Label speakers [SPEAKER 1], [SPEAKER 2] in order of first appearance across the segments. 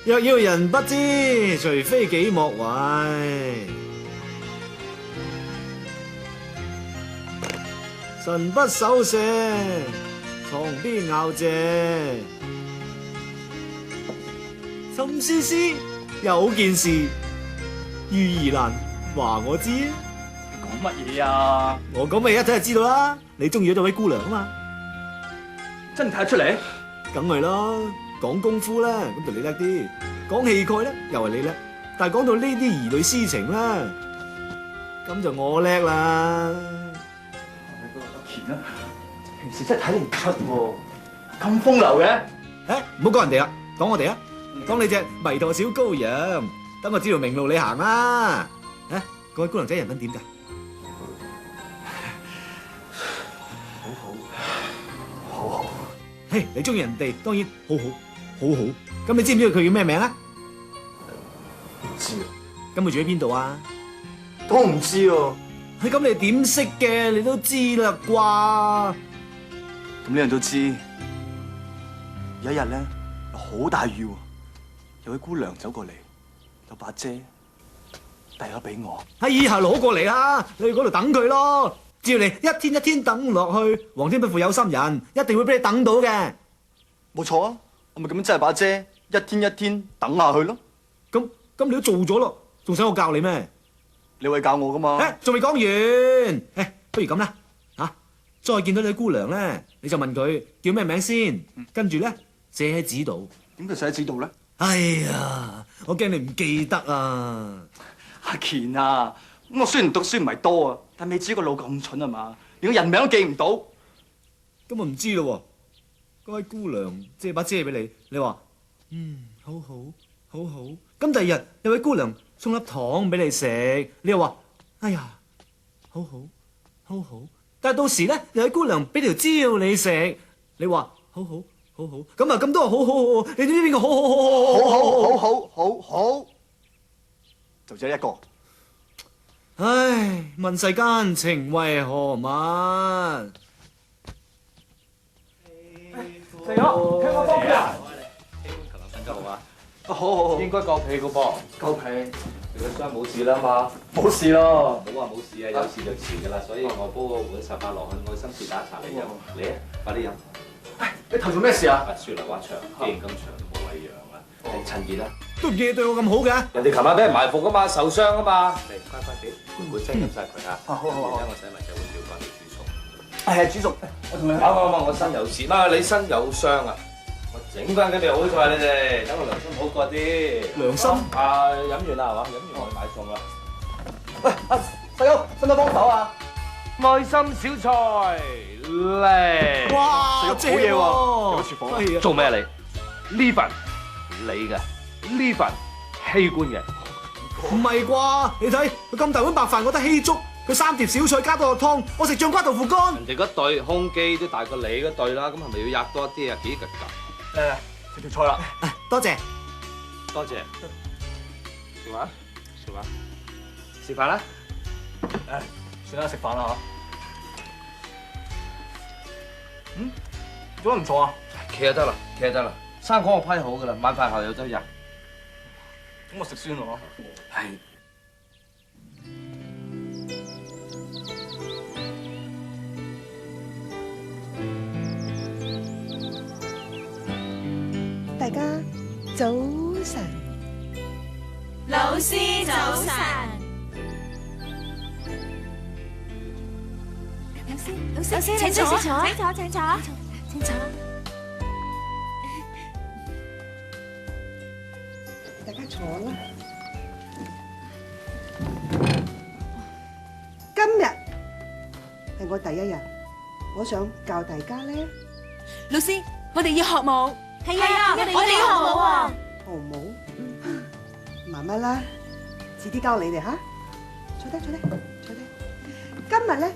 [SPEAKER 1] 若要人不知，除非己莫為。神不守舍，床邊咬謝。心思思，有件事，遇而難，話我知啊。
[SPEAKER 2] 你講乜嘢啊？
[SPEAKER 1] 我講咪一睇就知道啦。你中意咗位姑娘啊嘛？
[SPEAKER 2] 真睇得出嚟？
[SPEAKER 1] 梗係啦，講功夫咧，咁就你叻啲；講氣概咧，又係你叻。但係講到呢啲兒女私情啦，咁就我叻啦。
[SPEAKER 2] 阿乾啊，平時真係睇你唔出喎，咁風流嘅。
[SPEAKER 1] 誒，唔好講人哋啦，講我哋啊，講你隻迷途小羔羊，等我知條明路你行啦。誒，嗰位姑娘仔人品點㗎？
[SPEAKER 2] 好好。
[SPEAKER 1] 嘿，你中意人哋，當然好好，好好。咁你知唔知佢叫咩名啊？
[SPEAKER 2] 唔知啊。
[SPEAKER 1] 咁佢住喺邊度啊？
[SPEAKER 2] 都唔知喎。
[SPEAKER 1] 咁你點識嘅？你都知啦啩？
[SPEAKER 2] 咁呢人都知。有一日咧，好大雨喎，有位姑娘走過嚟，有把遮遞咗俾我。
[SPEAKER 1] 喺以下攞過嚟啦，你去嗰度等佢咯。只要你一天一天等落去，皇天不負有心人，一定會俾你等到嘅。
[SPEAKER 2] 冇錯啊，我咪咁樣真係把遮，一天一天等下去咯。
[SPEAKER 1] 咁你都做咗咯，仲使我教你咩？
[SPEAKER 2] 你會教我噶嘛？
[SPEAKER 1] 仲未講完，不如咁啦，再見到你姑娘咧，你就問佢叫咩名先，跟住咧寫喺紙度。
[SPEAKER 2] 點解寫喺紙度咧？
[SPEAKER 1] 哎呀，我驚你唔記得啊！
[SPEAKER 2] 阿乾啊，咁我雖然讀書唔係多啊，但未至於個腦咁蠢啊嘛，連個人名都記唔到。
[SPEAKER 1] 咁我唔知咯喎，嗰位姑娘借把遮俾你，你話好好好好。咁第二日有位姑娘送粒糖俾你食，你又話哎呀好好好好。但係到時咧有位姑娘俾條蕉你食，你話好好好好。咁啊咁多好好好，你點知邊個好好好好好好好？
[SPEAKER 2] 就只一個。
[SPEAKER 1] 唉，問世間情為何物？
[SPEAKER 2] 肥佬，聽我幫佢啊！
[SPEAKER 3] 琴日瞓得好啊？
[SPEAKER 2] 好好好，
[SPEAKER 3] 應該夠皮噶噃。
[SPEAKER 2] 夠皮，
[SPEAKER 3] 你個傷冇事啦嘛？
[SPEAKER 2] 冇事咯。
[SPEAKER 3] 冇話冇事啊，有事就遲噶啦。所以我煲個碗十八落去，愛心鐵打茶嚟飲。嚟啊，快啲飲！
[SPEAKER 2] 你頭做咩事啊？
[SPEAKER 3] 雪流話長，既然咁長都冇謂養啦。你趁熱啦。
[SPEAKER 1] 都唔見你對我咁好嘅。
[SPEAKER 3] 人哋琴晚俾人埋伏噶嘛，受傷啊嘛。嚟，乖乖地，碗聲飲晒佢啊。
[SPEAKER 2] 好好好。
[SPEAKER 3] 而家我洗埋隻碗叫翻你煮餸。
[SPEAKER 2] 係煮熟，我同你
[SPEAKER 3] 我身有事，你身有傷啊！我整翻幾味好菜你哋，等我良心好過啲。
[SPEAKER 1] 良心
[SPEAKER 3] 飲完啦係嘛？飲完我去買餸啦。
[SPEAKER 2] 喂，細佬，使唔使幫手啊？
[SPEAKER 3] 愛心小菜嚟！
[SPEAKER 1] 哇，
[SPEAKER 2] 正好嘢喎有冇廚房啊
[SPEAKER 1] 係啊
[SPEAKER 3] 做咩啊你？呢份你嘅，呢份稀官嘅。
[SPEAKER 1] 唔係啩？你睇佢咁大碗白飯，我得稀粥。佢3碟小菜加多個湯，我食醬瓜豆腐乾。
[SPEAKER 3] 人哋嗰對胸肌都大過你嗰對啦，咁係咪要吔多啲啊？幾嚿嚿？
[SPEAKER 2] 誒，食條菜啦。
[SPEAKER 1] 多謝。
[SPEAKER 3] 多謝。食飯，食飯，食飯啦。
[SPEAKER 2] 誒，算啦，食飯啦嚇。做乜唔坐啊？
[SPEAKER 3] 企就得啦，企就得啦。生果我批好噶啦，晚飯後有得入。
[SPEAKER 2] 咁我食酸咯。
[SPEAKER 3] 係。
[SPEAKER 4] 大家早晨，
[SPEAKER 5] 老師早晨，老師，請坐，請坐。
[SPEAKER 4] 大家坐啦。今日係我第一日，我想教大家咧
[SPEAKER 5] 老師，我哋要學舞。係啊，我哋要學舞啊。
[SPEAKER 4] 學舞，慢慢啦，遲啲教你哋吓。坐低，坐低，坐低。今日咧，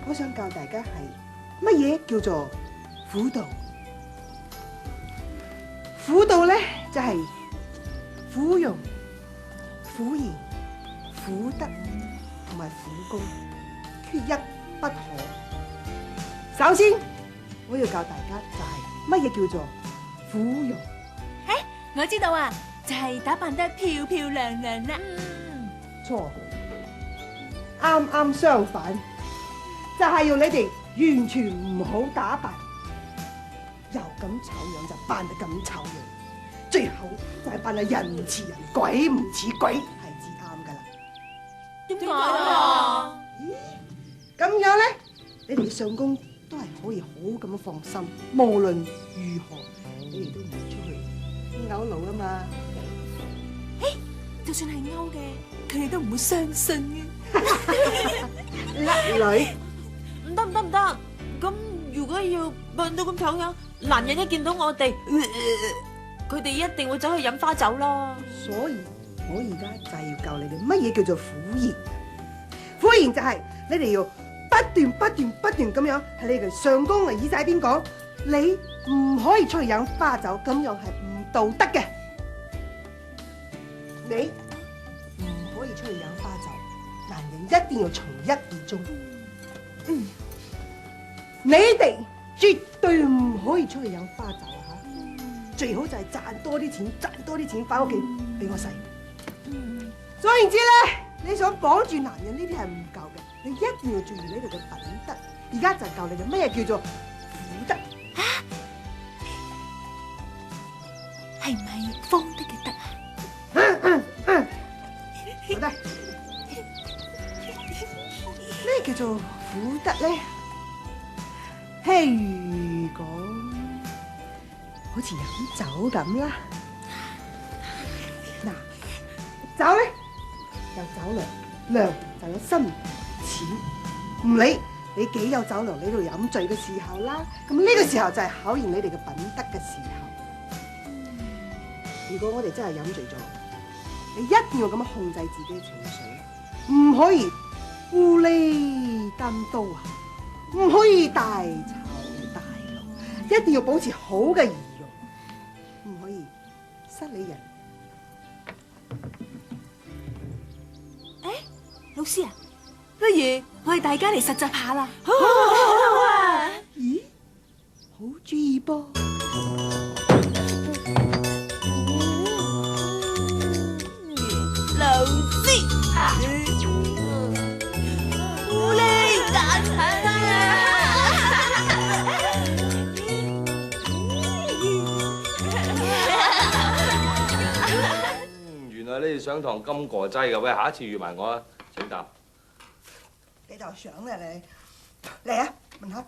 [SPEAKER 4] 我想教大家係乜嘢叫做婦道。婦道咧就係婦容、婦言、婦德同埋婦功，缺一不可。首先，我要教大家就係乜嘢叫做婦容。
[SPEAKER 5] 我知道啊，就係打扮得漂漂亮亮啦。
[SPEAKER 4] 錯，啱啱相反，就係要你哋完全唔好打扮，又咁醜樣就扮得咁醜樣，最後就係扮得人唔似人，鬼唔似鬼，係至啱噶啦。
[SPEAKER 5] 點解啊？
[SPEAKER 4] 咁樣咧，你哋上工都係可以好咁樣放心，無論如何，你哋都唔會出去勾佬啊嘛。
[SPEAKER 5] 就算係勾嘅，佢哋都唔會相信嘅。
[SPEAKER 4] 叻女，
[SPEAKER 6] 唔得唔得唔得，咁如果要扮到咁醜樣，男人一見到我哋，佢哋一定會走去飲花酒啦。
[SPEAKER 4] 所以我而家就係要教你哋乜嘢叫做苦言。苦言就係你哋要不斷咁樣喺你哋上工嘅耳仔邊講，你唔可以出去飲花酒，咁樣係唔道德嘅。你唔可以出去飲花酒，男人一定要從一而終。你哋絕對唔可以出去飲花酒啊！最好就係賺多啲錢翻屋企俾我使。總言之咧，你想綁住男人呢啲係唔夠嘅，你一定要注意你哋嘅品德。而家就教你哋乜嘢叫做苦德。
[SPEAKER 5] 係唔係方德嘅德啊？
[SPEAKER 4] 好得，咩叫做苦德咧？譬如講，好似飲酒咁啦。嗱，酒咧有酒量，量就有心錢。唔理你幾有酒量，你度飲醉嘅時候啦，咁呢個時候就係考驗你哋嘅品德嘅時候。如果我哋真係飲醉咗，你一定要咁樣控制自己嘅情緒，唔可以糊裏擔刀啊，唔可以大吵大鬧，一定要保持好嘅儀容，唔可以失禮人。
[SPEAKER 5] 老師啊，不如我哋大家嚟實習下啦。好
[SPEAKER 4] 啊！咦，好主意噃！
[SPEAKER 6] 老師，狐狸打殘
[SPEAKER 3] 原來你哋上堂咁過劑嘅，喂，下一次預埋我啊！請答。
[SPEAKER 4] 幾頭相咧你？嚟啊，問下。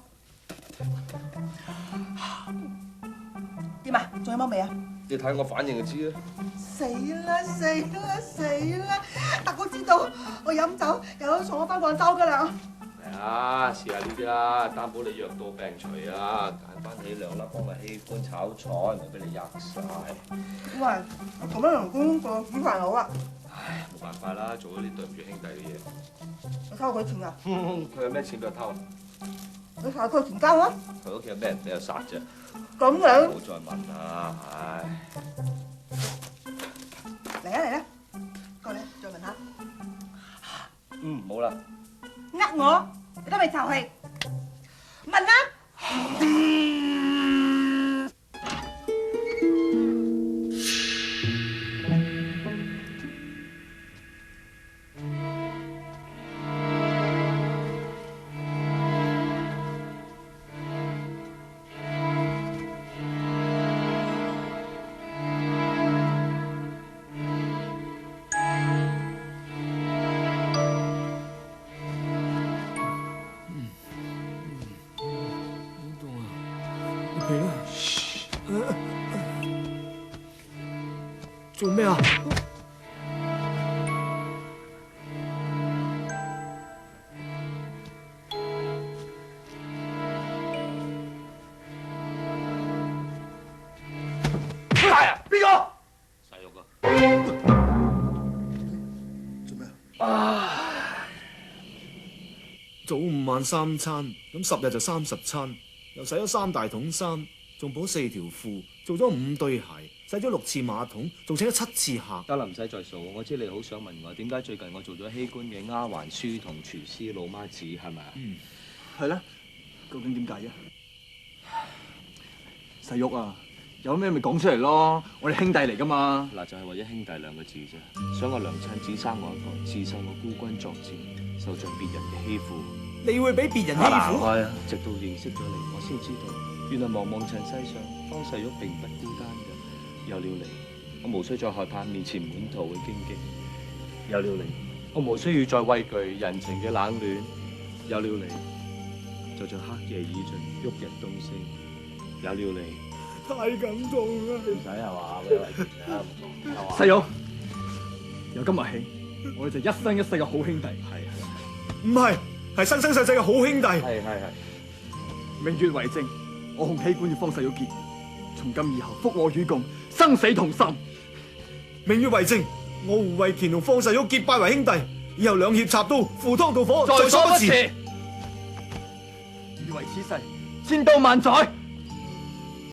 [SPEAKER 4] 點啊？仲有冇味啊？
[SPEAKER 3] 你睇我反應就知啦。
[SPEAKER 4] 死啦！大哥知道我飲酒，又送我翻廣州噶啦。
[SPEAKER 3] 嚟啊，試下呢啲啦，擔保你藥到病除啊！揀翻起兩粒幫我喜歡炒菜，唔好俾你吔晒。
[SPEAKER 4] 喂，我咁樣同公個煮飯好啊！
[SPEAKER 3] 唉，冇辦法啦，做咗啲對唔住兄弟嘅嘢。
[SPEAKER 4] 你偷佢錢啊？
[SPEAKER 3] 佢有咩錢俾我偷啊？
[SPEAKER 4] 你查佢錢交啊？
[SPEAKER 3] 佢屋企有咩人俾我殺啫？
[SPEAKER 4] 咁樣
[SPEAKER 3] 唔好再問啦，唉。
[SPEAKER 4] 嚟啦，過嚟再問下。
[SPEAKER 3] 冇啦。
[SPEAKER 4] 我，你都未就氣。問啦。
[SPEAKER 1] 做咩啊？
[SPEAKER 3] 係啊，邊個？細肉啊！
[SPEAKER 2] 做咩
[SPEAKER 1] 早午晚三餐，咁10日就30餐，又洗咗3大桶衫，仲補4條褲，做咗5對鞋，洗咗6次馬桶，仲請咗7次客。
[SPEAKER 3] 得啦，唔使再數。我知你好想問我點解最近我做咗希官嘅丫鬟書同廚師老媽子係咪啊？
[SPEAKER 2] 係咧？究竟點解啊？細玉啊，有咩咪講出嚟咯，我哋兄弟嚟噶嘛。
[SPEAKER 3] 嗱，就係為咗兄弟兩個字啫。想我娘親只生我一個，自細我孤軍作戰，受盡別人嘅欺負。
[SPEAKER 1] 你會俾別人欺負？
[SPEAKER 3] 行開啊！直到認識咗你，我先知道，原來茫茫塵世上，方世玉並不孤單嘅。有了你，我無需再害怕面前滿途嘅荊棘；有了你，我無需要再畏懼人情嘅冷暖；有了你，就像黑夜已盡，旭日東升；有了你。
[SPEAKER 1] 太感動啦！
[SPEAKER 3] 唔使係嘛，俾為全啊，唔同係嘛。
[SPEAKER 2] 細玉，由今日起，我哋就一生一世嘅好兄弟。
[SPEAKER 1] 唔係，係生生世世嘅好兄弟。
[SPEAKER 3] 係。
[SPEAKER 2] 明月為證，我洪熙官與方世玉結，從今以後福我與共，生死同心。
[SPEAKER 1] 明月為證，我胡慧乾同方世玉結拜為兄弟，以後兩肋插刀，赴湯蹈火，
[SPEAKER 2] 在所不
[SPEAKER 1] 遲。
[SPEAKER 2] 辭。如為此誓，千刀萬載。